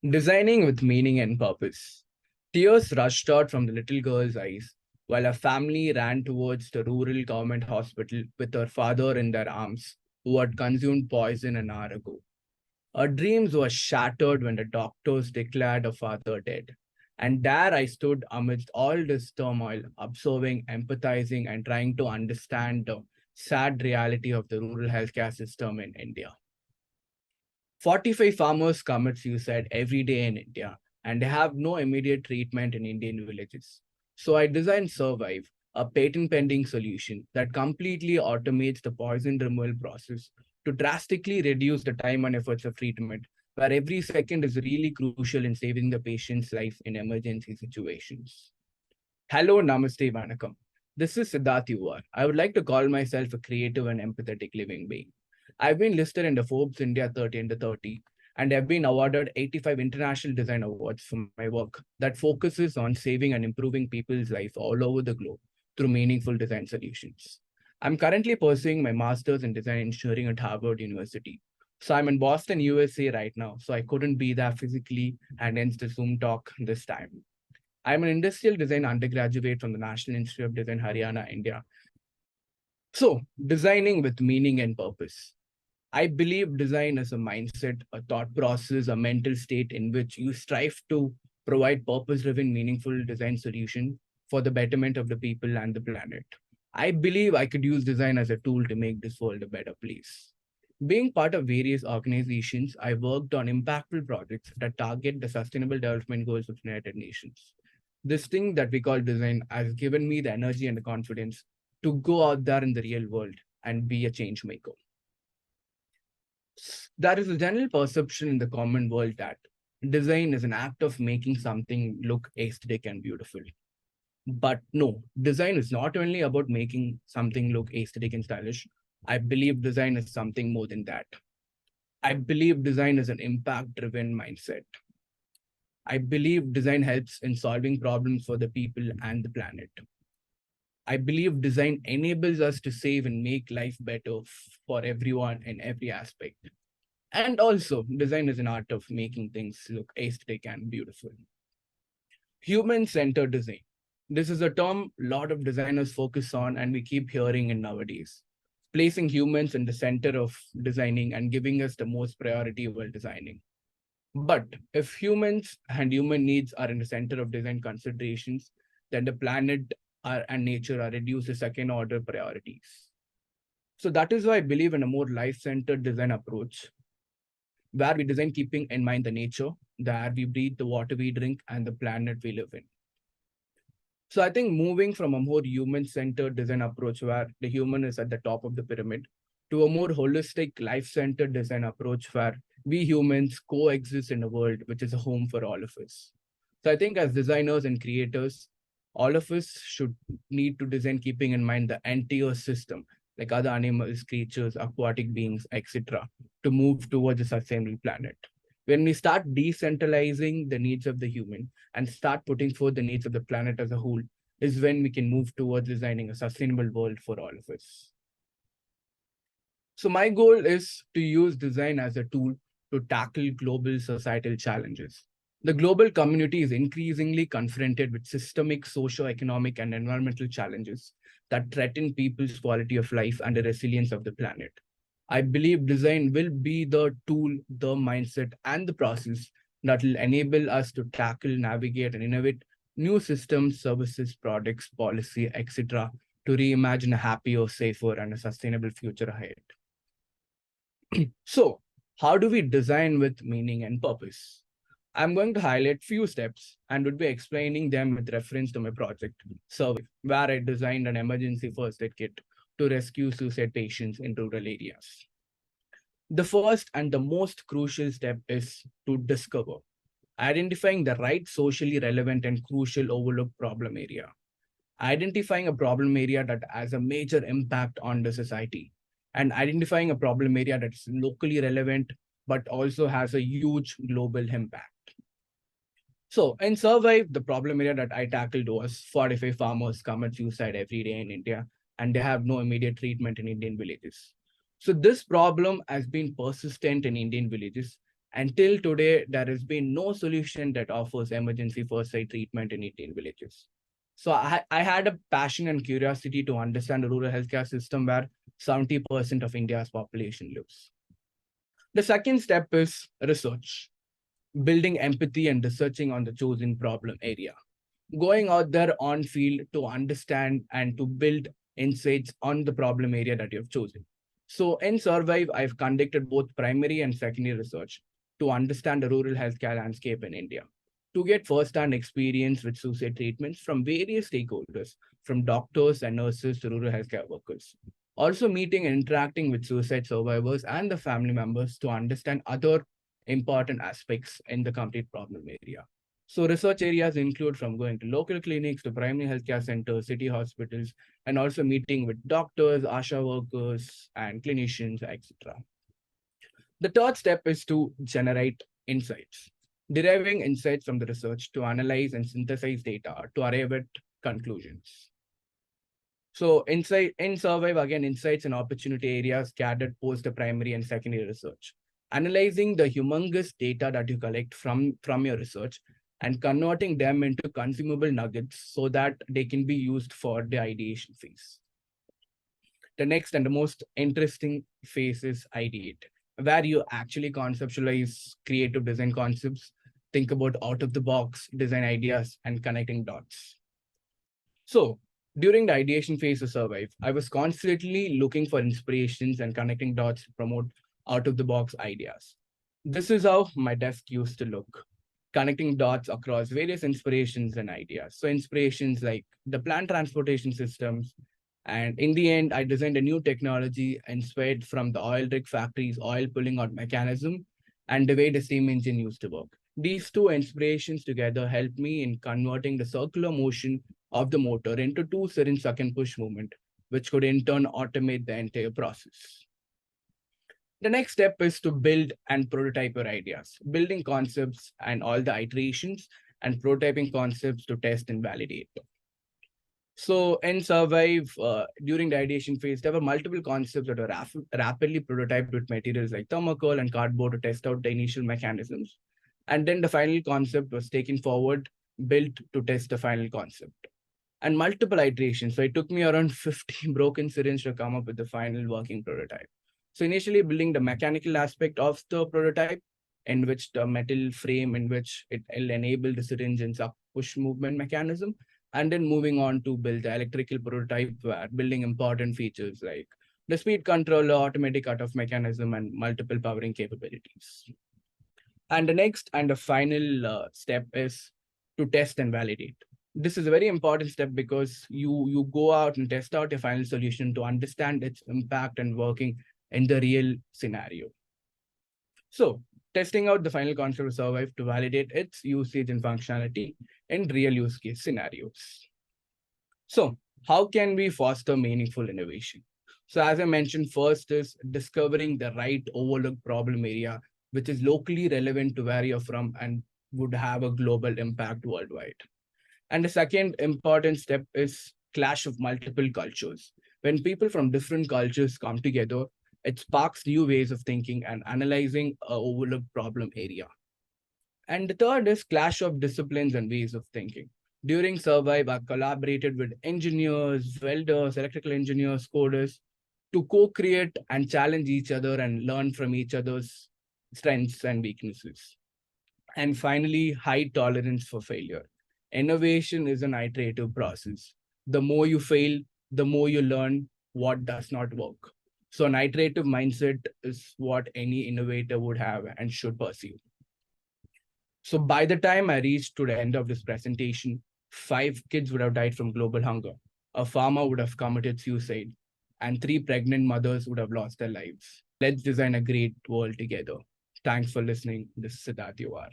Designing with meaning and purpose. Tears rushed out from the little girl's eyes while her family ran towards the rural government hospital with her father in their arms, who had consumed poison an hour ago. Her dreams were shattered when the doctors declared her father dead. And there I stood amidst all this turmoil, observing, empathizing, and trying to understand the sad reality of the rural healthcare system in India. 45 farmers commit suicide every day in India, and they have no immediate treatment in Indian villages. So I designed Survive, a patent pending solution that completely automates the poison removal process to drastically reduce the time and efforts of treatment, where every second is really crucial in saving the patient's life in emergency situations. Hello, Namaste, Vanakkam. This is Siddharth UR. I would like to call myself a creative and empathetic living being. I've been listed in the Forbes India 30 under 30, and I've been awarded 85 international design awards for my work that focuses on saving and improving people's life all over the globe through meaningful design solutions. I'm currently pursuing my master's in design engineering at Harvard University. So I'm in Boston, USA right now, so I couldn't be there physically, and hence the Zoom talk this time. I'm an industrial design undergraduate from the National Institute of Design, Haryana, India. So, designing with meaning and purpose. I believe design is a mindset, a thought process, a mental state in which you strive to provide purpose-driven, meaningful design solution for the betterment of the people and the planet. I believe I could use design as a tool to make this world a better place. Being part of various organizations, I worked on impactful projects that target the Sustainable Development Goals of the United Nations. This thing that we call design has given me the energy and the confidence to go out there in the real world and be a change maker. There is a general perception in the common world that design is an act of making something look aesthetic and beautiful. But no, design is not only about making something look aesthetic and stylish. I believe design is something more than that. I believe design is an impact-driven mindset. I believe design helps in solving problems for the people and the planet. I believe design enables us to save and make life better for everyone in every aspect. And also, design is an art of making things look aesthetic and beautiful. Human-centered design. This is a term a lot of designers focus on, and we keep hearing it nowadays. Placing humans in the center of designing and giving us the most priority while designing. But if humans and human needs are in the center of design considerations, then the planet and nature are reduced to second order priorities. So that is why I believe in a more life-centered design approach, where we design keeping in mind the nature, the air we breathe, the water we drink, and the planet we live in. So I think moving from a more human-centered design approach where the human is at the top of the pyramid to a more holistic, life-centered design approach where we humans coexist in a world which is a home for all of us. So I think as designers and creators, all of us should need to design keeping in mind the entire system, like other animals, creatures, aquatic beings, etc., to move towards a sustainable planet. When we start decentralizing the needs of the human and start putting forth the needs of the planet as a whole, is when we can move towards designing a sustainable world for all of us. So my goal is to use design as a tool to tackle global societal challenges. The global community is increasingly confronted with systemic socio-economic and environmental challenges that threaten people's quality of life and the resilience of the planet. I believe design will be the tool, the mindset, and the process that will enable us to tackle, navigate, and innovate new systems, services, products, policy, etc., to reimagine a happier, safer, and a sustainable future ahead. So, how do we design with meaning and purpose? I'm going to highlight few steps and would be explaining them with reference to my project, Survey, where I designed an emergency first aid kit to rescue suicide patients in rural areas. The first and the most crucial step is to discover, identifying the right socially relevant and crucial overlooked problem area. Identifying a problem area that has a major impact on the society, and identifying a problem area that's locally relevant, but also has a huge global impact. So in Survive, the problem area that I tackled was 45 farmers commit suicide every day in India, and they have no immediate treatment in Indian villages. So this problem has been persistent in Indian villages. Until today, there has been no solution that offers emergency first aid treatment in Indian villages. So I had a passion and curiosity to understand the rural healthcare system where 70% of India's population lives. The second step is research, building empathy and researching on the chosen problem area. Going out there on field to understand and to build insights on the problem area that you've chosen. So in Survive, I've conducted both primary and secondary research to understand the rural healthcare landscape in India, to get first-hand experience with suicide treatments from various stakeholders, from doctors and nurses to rural healthcare workers. Also meeting and interacting with suicide survivors and the family members to understand other important aspects in the complete problem area. So research areas include from going to local clinics to primary healthcare centers, city hospitals, and also meeting with doctors, ASHA workers, and clinicians, etc. The third step is to generate insights, deriving insights from the research to analyze and synthesize data to arrive at conclusions. So in Survive, again, insights and opportunity areas gathered post the primary and secondary research, analyzing the humongous data that you collect from your research and converting them into consumable nuggets so that they can be used for the ideation phase. The next and the most interesting phase is ideate, where you actually conceptualize creative design concepts, think about out-of-the-box design ideas, and connecting dots. So during the ideation phase of Survive, I was constantly looking for inspirations and connecting dots to promote out-of-the-box ideas. This is how my desk used to look, connecting dots across various inspirations and ideas. So inspirations like the plant transportation systems. And in the end, I designed a new technology inspired from the oil rig factory's oil pulling out mechanism and the way the steam engine used to work. These two inspirations together helped me in converting the circular motion of the motor into two syringe suck and push movement, which could in turn automate the entire process. The next step is to build and prototype your ideas, building concepts and all the iterations and prototyping concepts to test and validate. So in Survive, during the ideation phase, there were multiple concepts that were rapidly prototyped with materials like thermocol and cardboard to test out the initial mechanisms. And then the final concept was taken forward, built to test the final concept. And multiple iterations. So it took me around 50 broken syringes to come up with the final working prototype. So initially building the mechanical aspect of the prototype, in which the metal frame in which it will enable the syringe and suck push movement mechanism, and then moving on to build the electrical prototype, where building important features like the speed controller, automatic cutoff mechanism, and multiple powering capabilities. And the next and the final step is to test and validate. This is a very important step because you go out and test out your final solution to understand its impact and working in the real scenario. So testing out the final concept of Survive to validate its usage and functionality in real use case scenarios. So how can we foster meaningful innovation? So as I mentioned, first is discovering the right overlooked problem area, which is locally relevant to where you're from and would have a global impact worldwide. And the second important step is clash of multiple cultures. When people from different cultures come together, it sparks new ways of thinking and analyzing an overlooked problem area. And the third is clash of disciplines and ways of thinking. During Survive, I collaborated with engineers, welders, electrical engineers, coders to co-create and challenge each other and learn from each other's strengths and weaknesses. And finally, high tolerance for failure. Innovation is an iterative process. The more you fail, the more you learn what does not work. So an iterative mindset is what any innovator would have and should pursue. So by the time I reached to the end of this presentation, 5 kids would have died from global hunger. A farmer would have committed suicide, and 3 pregnant mothers would have lost their lives. Let's design a great world together. Thanks for listening. This is Siddharth UR.